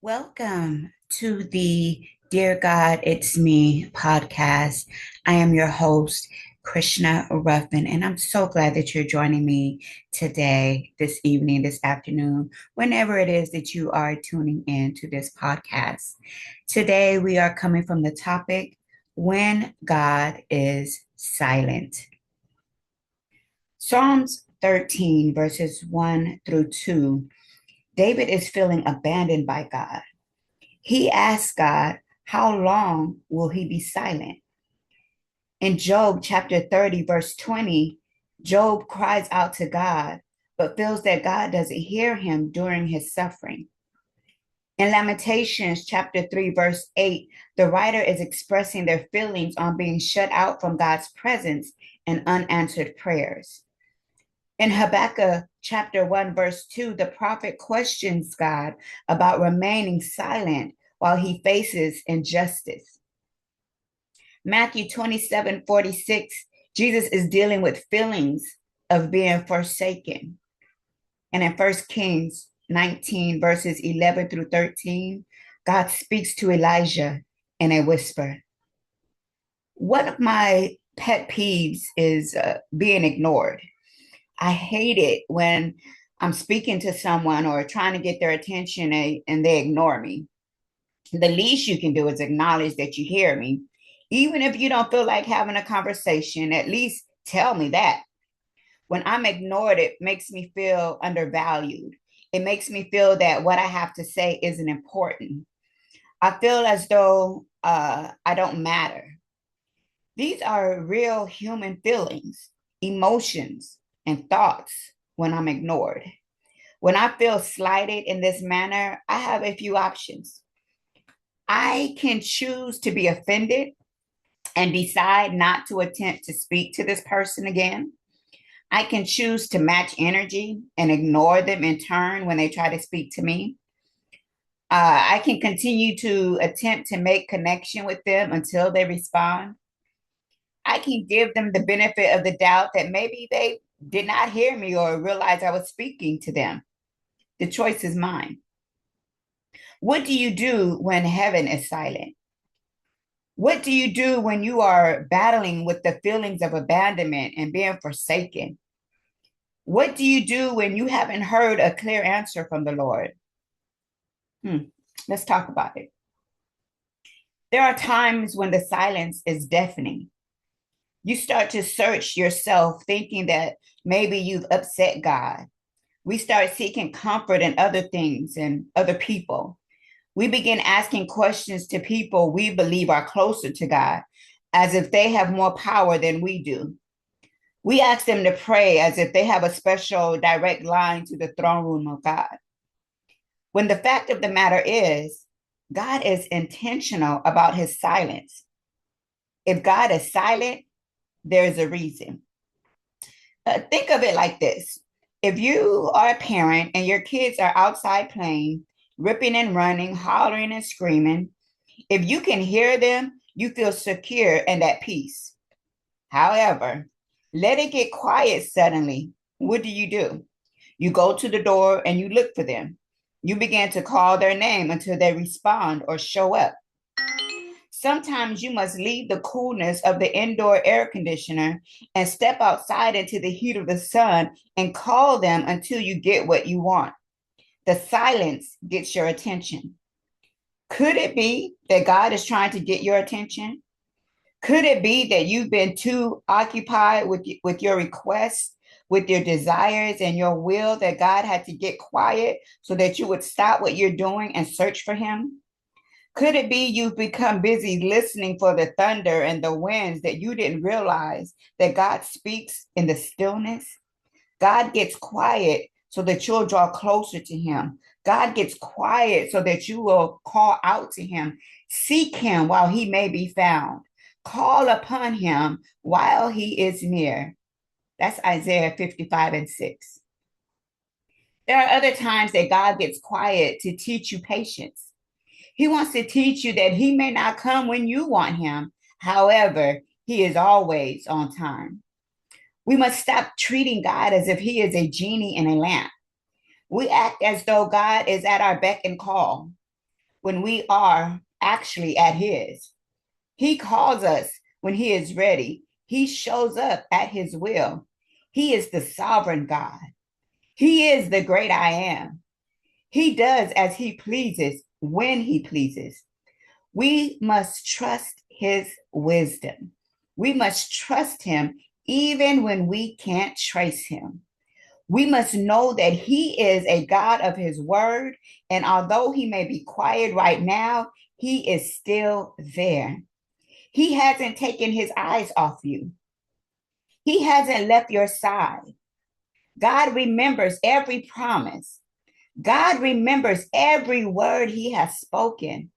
Welcome to the Dear God, It's Me podcast. I am your host, Krishna Ruffin, and I'm so glad that you're joining me today, this evening, this afternoon, whenever it is that you are tuning in to this podcast. Today, we are coming from the topic, When God is Silent. Psalms 13, verses 1 through 2, David is feeling abandoned by God. He asked God, how long will he be silent? In Job chapter 30, verse 20, Job cries out to God, but feels that God doesn't hear him during his suffering. In Lamentations chapter 3, verse 8, the writer is expressing their feelings on being shut out from God's presence and unanswered prayers. In Habakkuk chapter 1, verse 2, the prophet questions God about remaining silent while he faces injustice. Matthew 27:46, Jesus is dealing with feelings of being forsaken. And in 1 Kings 19, verses 11 through 13, God speaks to Elijah in a whisper. One of my pet peeves is being ignored. I hate it when I'm speaking to someone or trying to get their attention and they ignore me. The least you can do is acknowledge that you hear me. Even if you don't feel like having a conversation, at least tell me that. When I'm ignored, it makes me feel undervalued. It makes me feel that what I have to say isn't important. I feel as though I don't matter. These are real human feelings, emotions, and thoughts when I'm ignored. When I feel slighted in this manner, I have a few options. I can choose to be offended and decide not to attempt to speak to this person again. I can choose to match energy and ignore them in turn when they try to speak to me. I can continue to attempt to make connection with them until they respond. I can give them the benefit of the doubt that maybe they did not hear me or realize I was speaking to them. The choice is mine. What do you do when heaven is silent? What do you do when you are battling with the feelings of abandonment and being forsaken? What do you do when you haven't heard a clear answer from the Lord? Let's talk about it. There are times when the silence is deafening. You start to search yourself, thinking that maybe you've upset God. We start seeking comfort in other things and other people. We begin asking questions to people we believe are closer to God, as if they have more power than we do. We ask them to pray as if they have a special direct line to the throne room of God. When the fact of the matter is, God is intentional about his silence. If God is silent, there is a reason. Think of it like this. If you are a parent and your kids are outside playing, ripping and running, hollering and screaming, if you can hear them, you feel secure and at peace. However, let it get quiet suddenly. What do? You go to the door and you look for them. You begin to call their name until they respond or show up. Sometimes you must leave the coolness of the indoor air conditioner and step outside into the heat of the sun and call them until you get what you want. The silence gets your attention. Could it be that God is trying to get your attention? Could it be that you've been too occupied with your requests, with your desires and your will that God had to get quiet so that you would stop what you're doing and search for him? Could it be you've become busy listening for the thunder and the winds that you didn't realize that God speaks in the stillness? God gets quiet so that you'll draw closer to him. God gets quiet so that you will call out to him. Seek him while he may be found. Call upon him while he is near. That's Isaiah 55:6. There are other times that God gets quiet to teach you patience. He wants to teach you that he may not come when you want him. However, he is always on time. We must stop treating God as if he is a genie in a lamp. We act as though God is at our beck and call. when we are actually at his. He calls us when he is ready. He shows up at his will. He is the sovereign God. He is the great I am. He does as he pleases when he pleases. We must trust his wisdom. We must trust him even when we can't trace him. We must know that he is a God of his word. And although he may be quiet right now, he is still there. He hasn't taken his eyes off you. He hasn't left your side. God remembers every promise. God remembers every word he has spoken.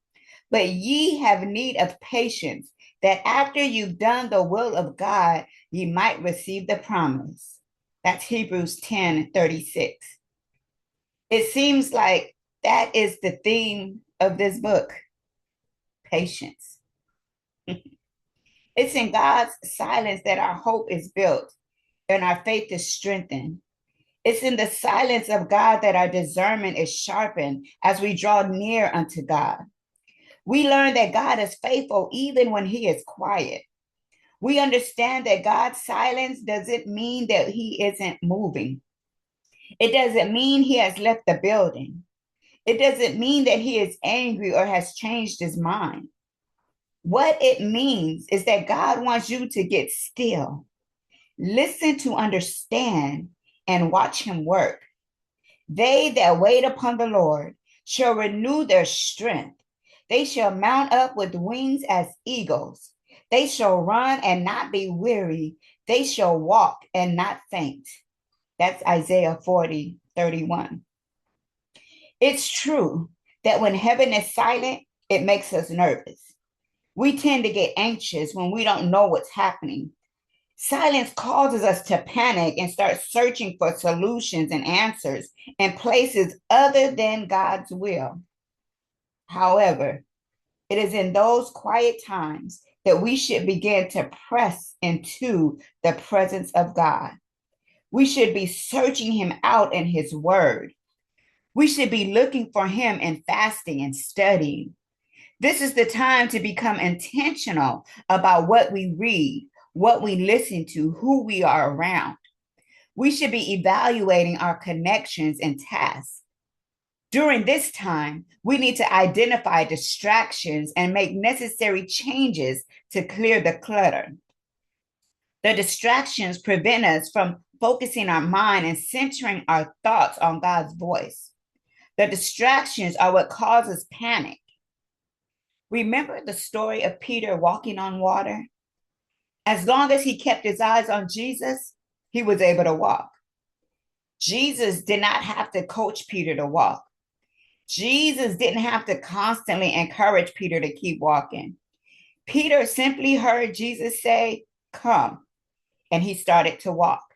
But ye have need of patience, that after you've done the will of God, ye might receive the promise. That's Hebrews 10:36. It seems like that is the theme of this book, patience. It's in God's silence that our hope is built and our faith is strengthened. It's in the silence of God that our discernment is sharpened as we draw near unto God. We learn that God is faithful even when he is quiet. We understand that God's silence doesn't mean that he isn't moving. It doesn't mean he has left the building. It doesn't mean that he is angry or has changed his mind. What it means is that God wants you to get still, listen to understand, and watch him work. They that wait upon the Lord shall renew their strength. They shall mount up with wings as eagles. They shall run and not be weary. They shall walk and not faint. That's Isaiah 40:31. It's true that when heaven is silent, it makes us nervous. We tend to get anxious when we don't know what's happening. Silence causes us to panic and start searching for solutions and answers in places other than God's will. However, it is in those quiet times that we should begin to press into the presence of God. We should be searching him out in his word. We should be looking for him in fasting and studying. This is the time to become intentional about what we read, what we listen to, who we are around. We should be evaluating our connections and tasks. During this time, we need to identify distractions and make necessary changes to clear the clutter. The distractions prevent us from focusing our mind and centering our thoughts on God's voice. The distractions are what causes panic. Remember the story of Peter walking on water? As long as he kept his eyes on Jesus, he was able to walk. Jesus did not have to coach Peter to walk. Jesus didn't have to constantly encourage Peter to keep walking. Peter simply heard Jesus say, "Come," and he started to walk.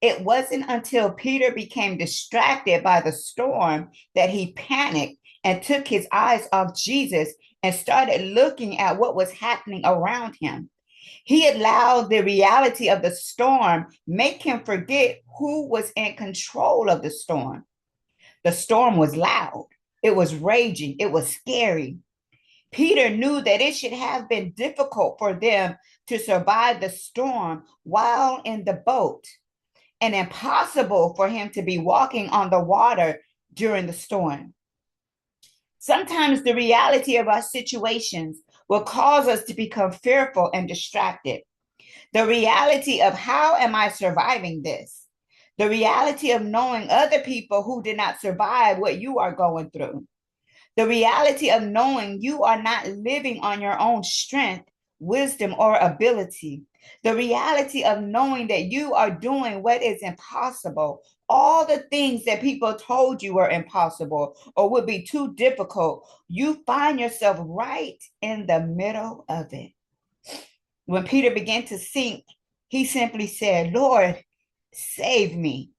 It wasn't until Peter became distracted by the storm that he panicked and took his eyes off Jesus and started looking at what was happening around him. He allowed the reality of the storm make him forget who was in control of the storm. The storm was loud. It was raging. It was scary. Peter knew that it should have been difficult for them to survive the storm while in the boat, and impossible for him to be walking on the water during the storm. Sometimes the reality of our situations will cause us to become fearful and distracted. The reality of how am I surviving this? The reality of knowing other people who did not survive what you are going through. The reality of knowing you are not living on your own strength, wisdom, or ability. The reality of knowing that you are doing what is impossible. All the things that people told you were impossible or would be too difficult, you find yourself right in the middle of it. When Peter began to sink, he simply said, "Lord, save me."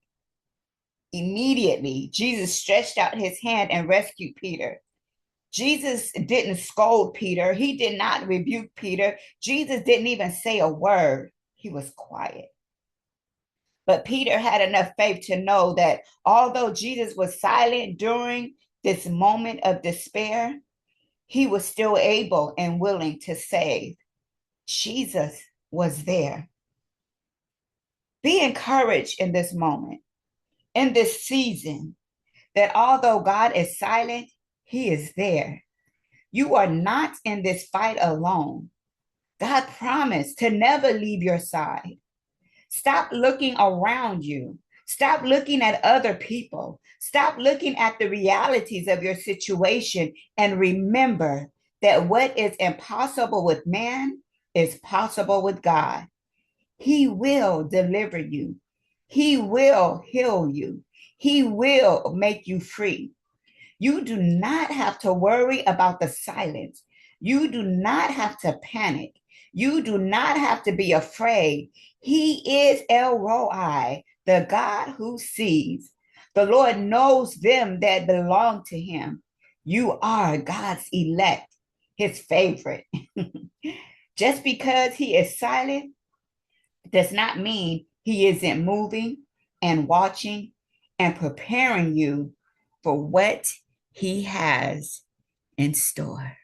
Immediately, Jesus stretched out his hand and rescued Peter. Jesus didn't scold Peter. He did not rebuke Peter. Jesus didn't even say a word. He was quiet. But Peter had enough faith to know that although Jesus was silent during this moment of despair, he was still able and willing to save. Jesus was there. Be encouraged in this moment, in this season, that although God is silent, he is there. You are not in this fight alone. God promised to never leave your side. Stop looking around you. Stop looking at other people. Stop looking at the realities of your situation and remember that what is impossible with man is possible with God. He will deliver you. He will heal you. He will make you free. You do not have to worry about the silence. You do not have to panic. You do not have to be afraid. He is El Roi, the God who sees. The Lord knows them that belong to him. You are God's elect, his favorite. Just because he is silent does not mean he isn't moving and watching and preparing you for what he has in store.